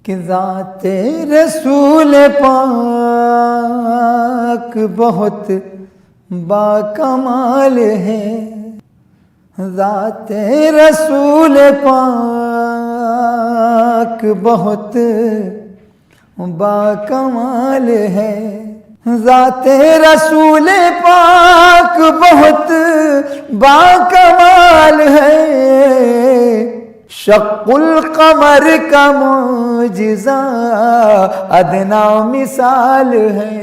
کہ ذات رسول پاک بہت باکمال ہے، ذات رسول پاک بہت باکمال ہے، ذات رسول پاک بہت باکمال ہے، شق القمر کا معجزہ ادنا مثال ہے،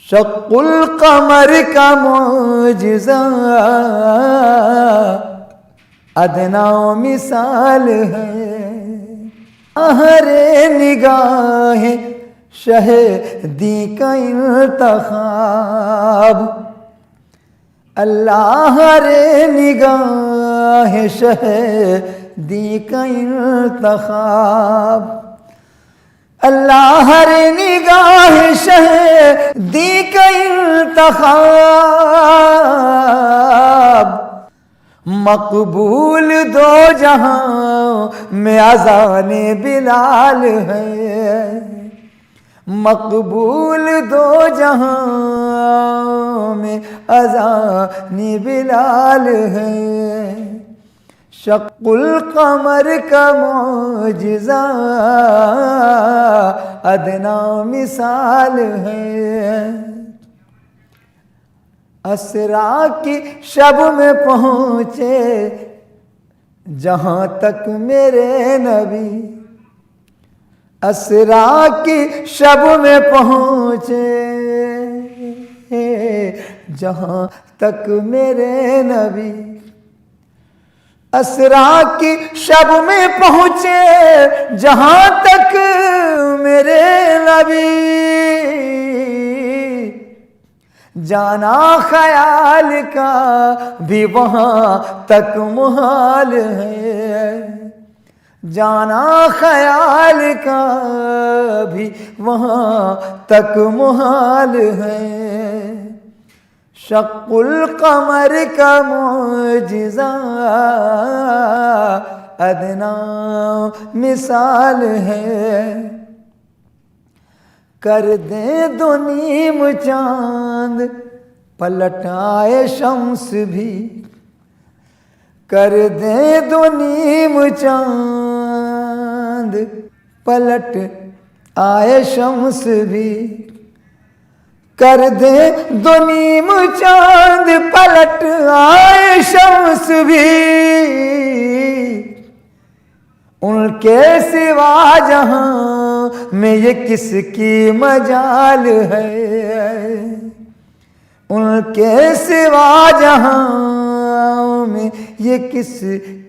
شق القمر کا معجزہ ادنا مثال ہے، ہر نگاہ شہدی کا انتخاب، اللہ رے نگاہ شہدی کا انتخاب، اللہ رے نگاہ شہدی کا انتخاب، مقبول دو جہاں میں اذان بلال ہے، مقبول دو جہاں میں اذان بلال ہے، شق القمر کا معجزہ ادنا مثال ہے، اسرا کی شب میں پہنچے جہاں تک میرے نبی، اسرا کی شب میں پہنچے جہاں تک میرے نبی، اسرا کی شب میں پہنچے جہاں تک میرے نبی، جانا خیال کا بھی وہاں تک محال ہے، جانا خیال کا بھی وہاں تک محال ہے، شق القمر کا معجزہ ادنا مثال ہے، کر دیں دو نیم چاند پلٹ آئے شمس بھی، کر دیں دو نیم چاند پلٹ آئے شمس بھی، کر دیں دو نیم چاند پلٹ آئے شمس بھی، ان کے سوا جہاں میں یہ کس کی مجال ہے، ان کے سوا جہاں میں یہ کس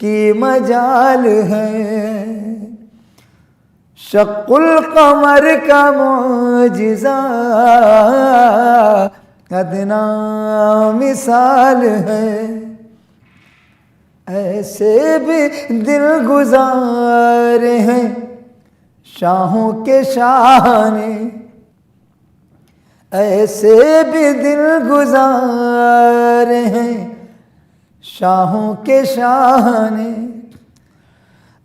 کی مجال ہے، شق القمر کا معجزہ ادنا مثال ہے، ایسے بھی دل گزار ہیں شاہوں کے شاہ نے، ایسے بھی دل گزار ہیں شاہوں کے شاہ نے،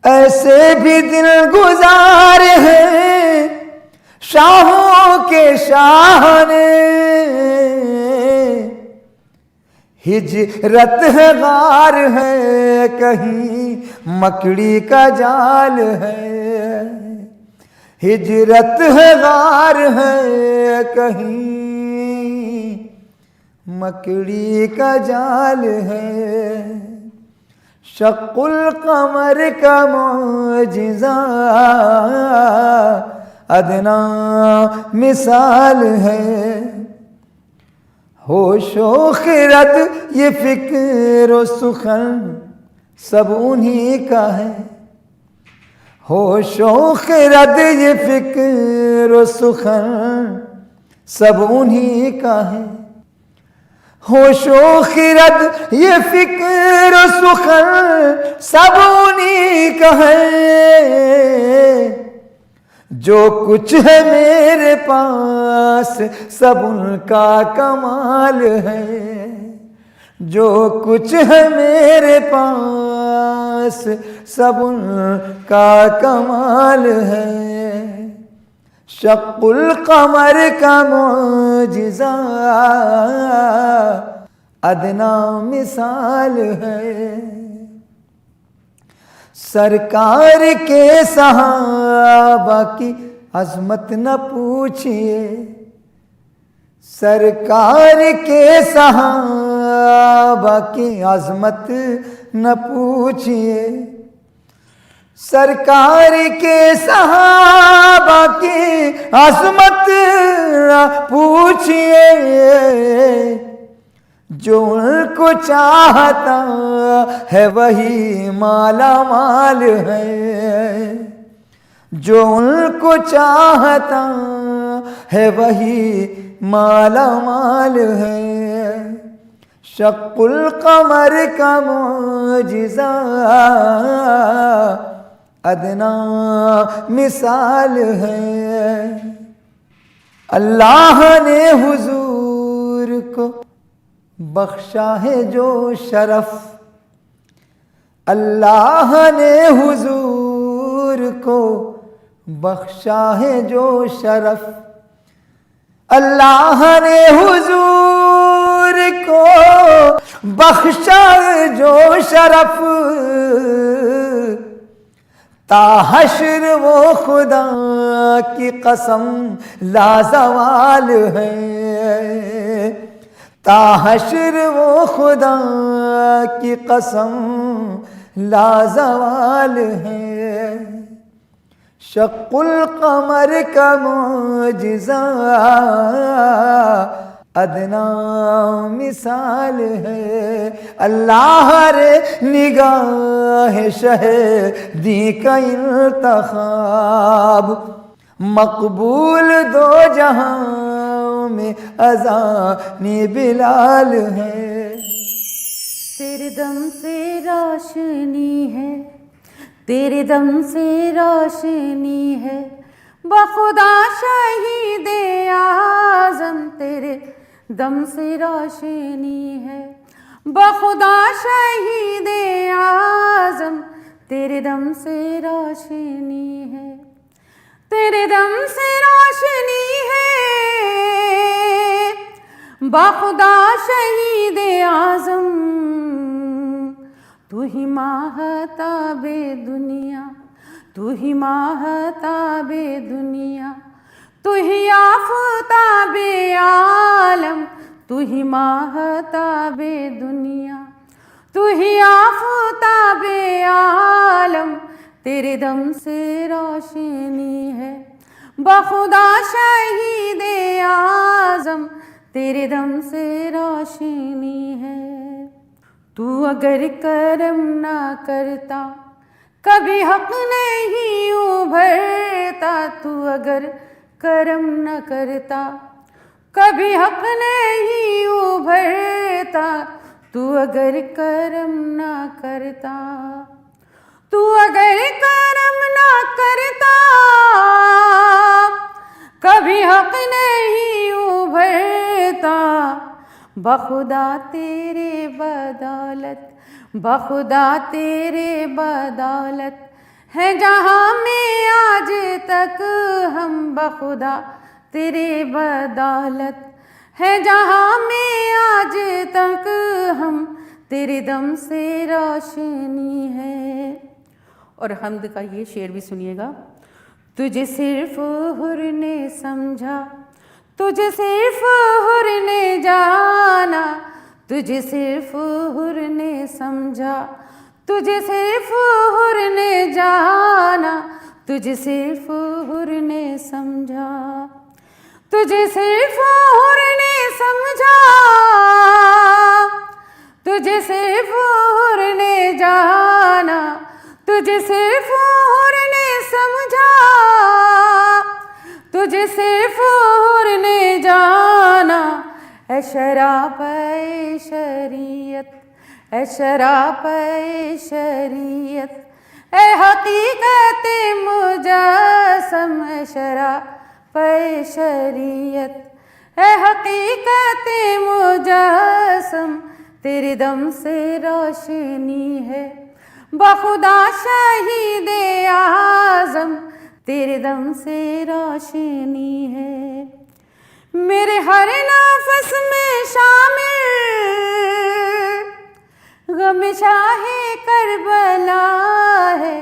ایسے بھی دل گزار ہیں شاہوں کے شاہ نے، ہجرت ہے غار ہے کہیں مکڑی کا جال ہے، ہجرت ہے غار ہے کہیں مکڑی کا جال ہے، شق القمر کا معجزہ ادنا مثال ہے، ہوش و خرد یہ فکر و سخن سب انہی کا ہے، ہوش و خرد یہ فکر و سخن سب انہی کا ہے، ہوش و خرد یہ فکر و سخن سب انہی کا ہے، جو کچھ ہے میرے پاس سب ان کا کمال ہے، جو کچھ ہے میرے پاس خاص سب ان کا کمال ہے، شق القمر کا معجزہ ادنا مثال ہے، سرکار کے صحابہ کی عظمت نہ پوچھئے، سرکار کے صحابہ کی عظمت نہ پوچھئے، سرکار کے صحابہ کی عظمت نہ پوچھئے، جو ان کو چاہتا ہے وہی مالا مال ہے، جو ان کو چاہتا ہے وہی مالا مال ہے، شق القمر کا معجزہ ادنا مثال ہے، اللہ نے حضور کو بخشا ہے جو شرف، اللہ نے حضور کو بخشا ہے جو شرف، اللہ نے حضور کو بخشا ہے جو شرف، تا حشر وہ خدا کی قسم لازوال ہے، تا حشر وہ خدا کی قسم لازوال ہے، شق القمر کا معجزہ ادنا مثال ہے، اللہ رے نگاہ شہدی کا انتخاب، مقبول دو جہاں میں اذان بلال ہے، تیرے دم سے روشنی ہے، تیرے دم سے روشنی ہے، بخدا شہید اعظم تیرے دم سے روشنی ہے، بخدا شہید اعظم تیرے دم سے روشنی ہے، تیرے دم سے روشنی ہے، بخدا شہید اعظم، تو ہی ماہتاب دنیا، تو ہی ماہتاب دنیا، تو ہی آفتاب عالم، تو ہی ماہتاب دنیا، تو ہی آفتاب عالم، تیرے دم سے روشنی ہے، بخدا شہید اعظم تیرے دم سے روشنی ہے، تو اگر کرم نہ کرتا کبھی حق نہیں ابھرتا، تو اگر کرم نہ کرتا کبھی حق نہیں ابھرتا، تو اگر کرم نہ کرتا، تو اگر کرم نہ کرتا کبھی حق نہیں ابھرتا، بخدا تیرے بدولت، بخدا تیرے بدولت ہے جہاں میں آج تک ہم، بخدا تیرے بدولت ہے جہاں میں آج تک ہم، تیرے دم سے روشنی ہے۔ اور حمد کا یہ شعر بھی سنیے گا۔ تجھے صرف حر نے سمجھا، تجھے صرف حر نے جانا، تجھے صرف حر نے سمجھا، تجھے صرف حر نے جانا، تجھے صرف حر نے سمجھا، تجھے صرف حر نے سمجھا، تجھے صرف حر نے جانا، تجھے صرف حر نے سمجھا، تجھے صرف حر نے جانا، اے شراب شریعت، اے شراب شریعت، اے حقیقت مجسم، اے شراب شریعت، اے حقیقت مجسم، تیرے دم سے روشنی ہے، بخدا شہید اعظم تیرے دم سے روشنی ہے، میرے ہر نفس میں شامل غم شاہ کربلا ہے،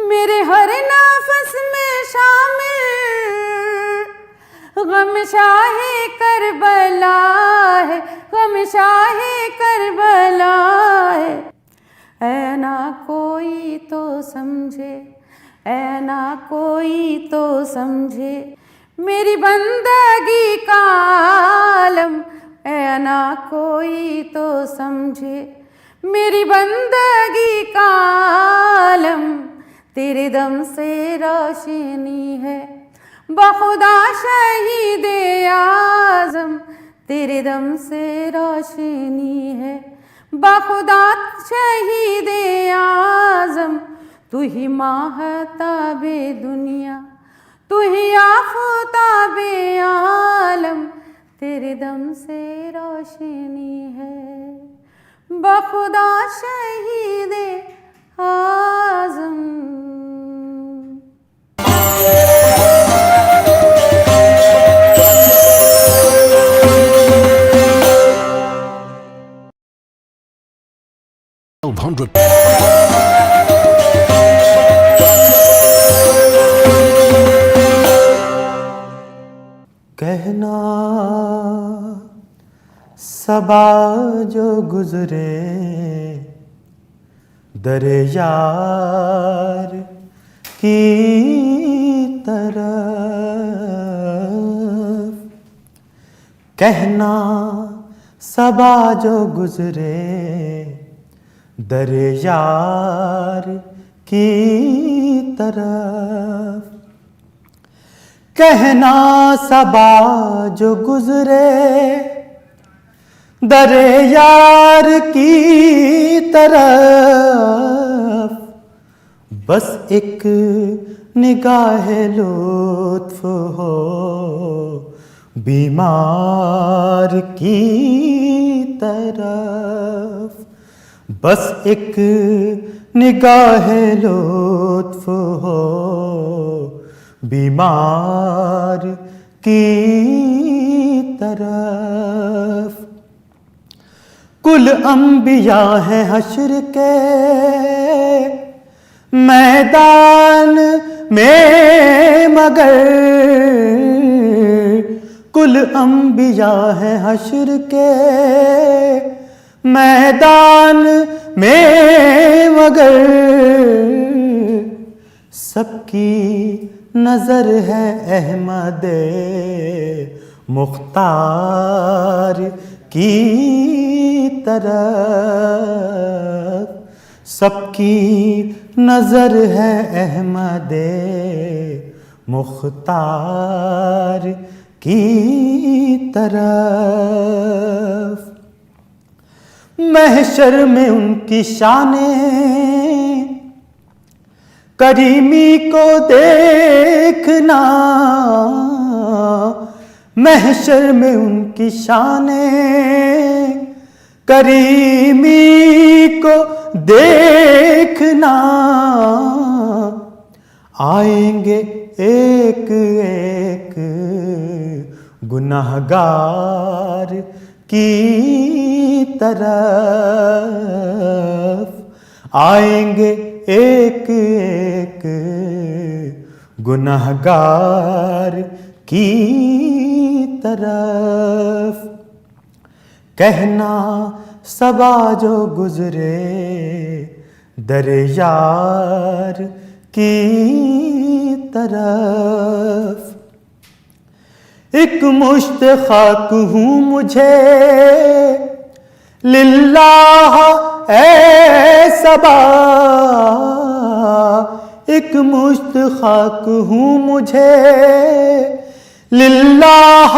میرے ہر نفس میں شامل غم شاہ کربلا ہے، غم شاہ کربلا ہے۔ اے نہ کوئی تو سمجھے، اے نہ کوئی تو سمجھے میری بندگی کا عالم، اے نہ کوئی تو سمجھے میری بندگی کا عالم، تیرے دم سے روشنی ہے، بخدا شہید اعظم تیرے دم سے روشنی ہے، بخدا شہید اعظم تو ہی ماہتاب دنیا، تو ہی آفتاب عالم، تیرے دم سے روشنی ہے، بخدا شہید اعظم۔ کہنا صبا جو گزرے در یار کی طرف، کہنا صبا جو گزرے در یار کی طرف، کہنا صبا جو گزرے در یار کی طرف، بس ایک نگاہ لطف ہو بیمار کی طرف، بس ایک نگاہ لطف ہو بیمار کی طرف، کل انبیاء ہیں حشر کے میدان میں مگر، کل انبیاء ہیں حشر کے میدان میں مگر، سب کی نظر ہے احمد مختار کی طرف، سب کی نظر ہے احمد مختار کی طرف، محشر میں ان کی شانیں کریمی کو دیکھنا، محشر میں ان کی شانیں کریمی کو دیکھنا، آئیں گے ایک ایک گنہگار کی طرف، آئیں گے ایک ایک گنہگار کی طرف، کہنا صبا جو گزرے در یار کی طرف، ایک مشت خاک ہوں مجھے للہ اے صبا، ایک مشت خاک ہوں مجھے للہ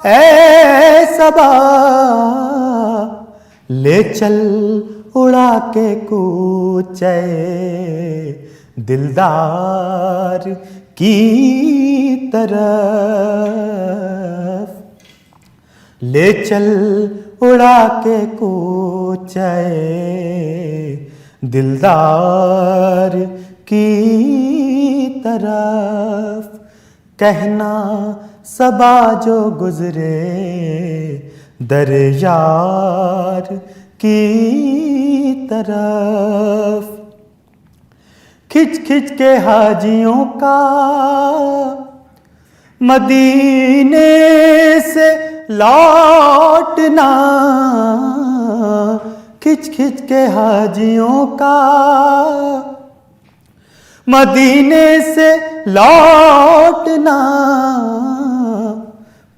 اے صبا، لے چل اڑا کے کوچے دلدار کی طرف، لے چل اڑا کے کوچے دلدار کی طرف کہنا صبا جو گزرے در یار کی طرف کھچ کھچ کے حاجیوں کا مدینے سے لوٹنا کھچ کھچ کے حاجیوں کا مدینے سے لوٹنا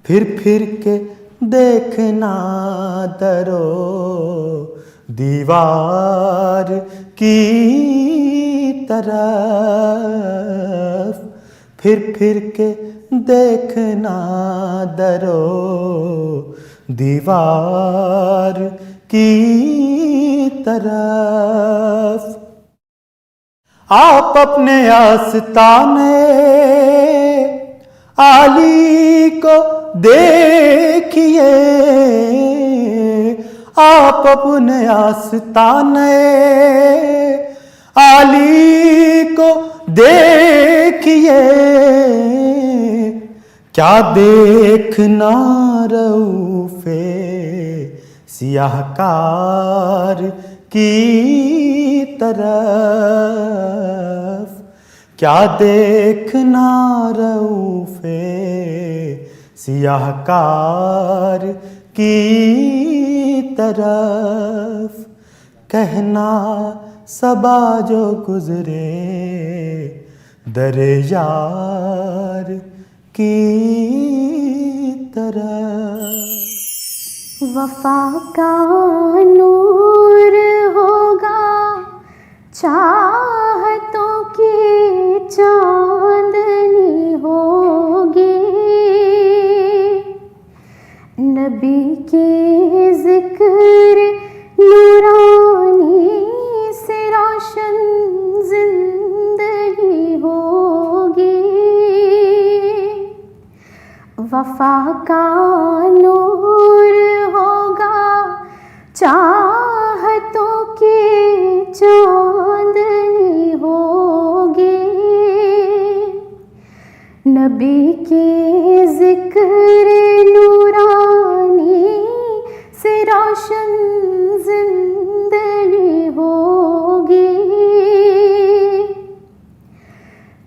پھر پھر کے دیکھنا درو دیوار کی طرف پھر پھر کے دیکھنا درو دیوار کی طرف آپ اپنے آستانے عالی کو دیکھیے آپ اپنے آستانے عالی کو دیکھیے کیا دیکھنا رؤوف سیاہ کار کی طرف کیا دیکھنا رؤوف سیاہ کار کی طرف کہنا صبا جو گزرے در یار کی طرف وفا کا نور ہوگا چاہتوں کی چاندنی ہوگی نبی کے ذکر نورانی سے روشن زندگی ہوگی وفا کا نور ہوگا چاہتوں کی چاندنی ہوگی نبی کے ذکر نورانی سے روشن زندگی ہوگی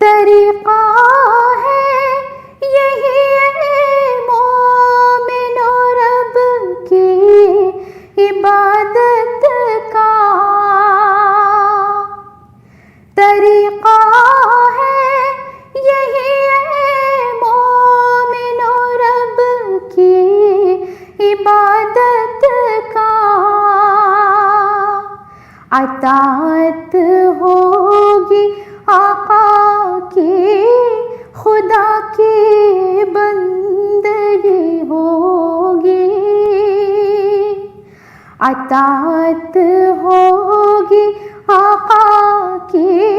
طریقہ ہے یہی مومن و رب کی عبادت کا طریقہ ہے یہی مومن و رب کی عبادت کا اطاعت ہوگی آقا کی خدا کی بندگی ہوگی اطاعت ہوگی آقا کی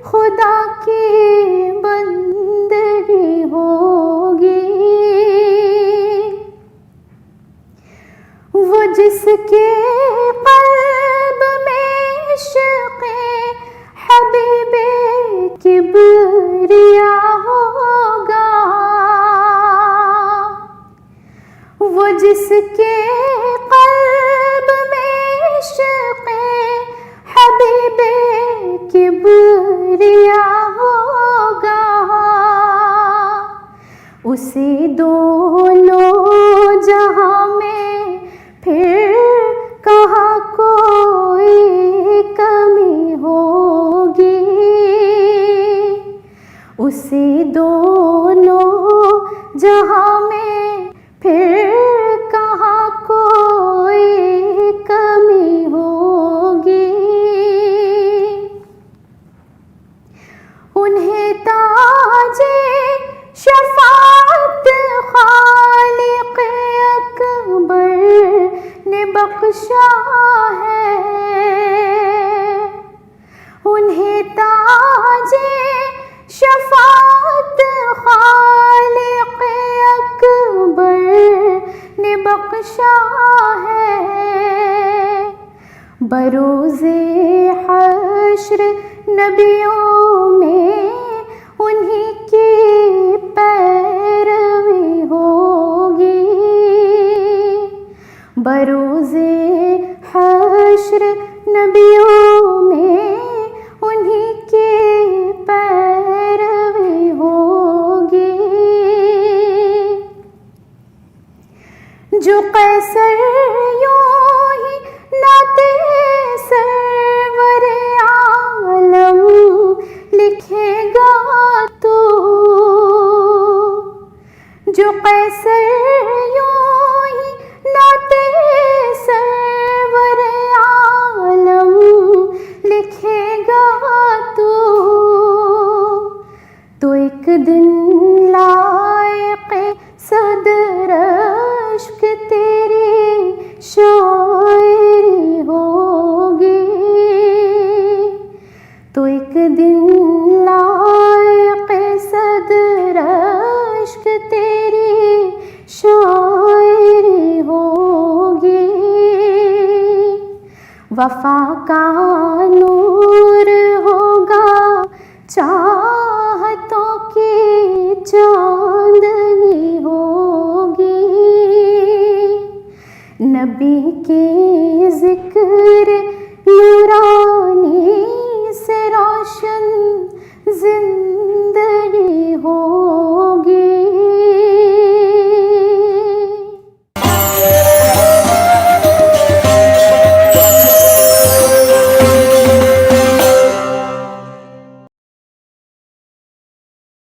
خدا کی بندگی ہوگی وہ جس کے قلب میں عشق حبیب کبریا ہوگا وہ جس کے قلب میں عشق حبیب کبریا ہوگا اسے دونوں جہاں میں پھر کہاں کوئی کمی ہوگی اسے دونوں جہاں میں پھر کہاں کوئی کمی ہوگی انہیں تاج شفاعت بروز حشر نبیوں میں انہی کی پیروی ہوگی، بروز حشر نبیوں میں انہی کی پیروی ہوگی، جو قیصر یوں ہی نعت سرور عالم لکھے گا تو، جو قیصر یوں ہی نعت سرور عالم لکھے گا تو ایک دن لائق صدر اشک تیری شاعری ہوگی، تو ایک دن لائق صدر اشک تیری شاعری ہوگی، وفا کا نور ہوگا چاہتوں کی چاندنی ہوگی، نبی کے ذکر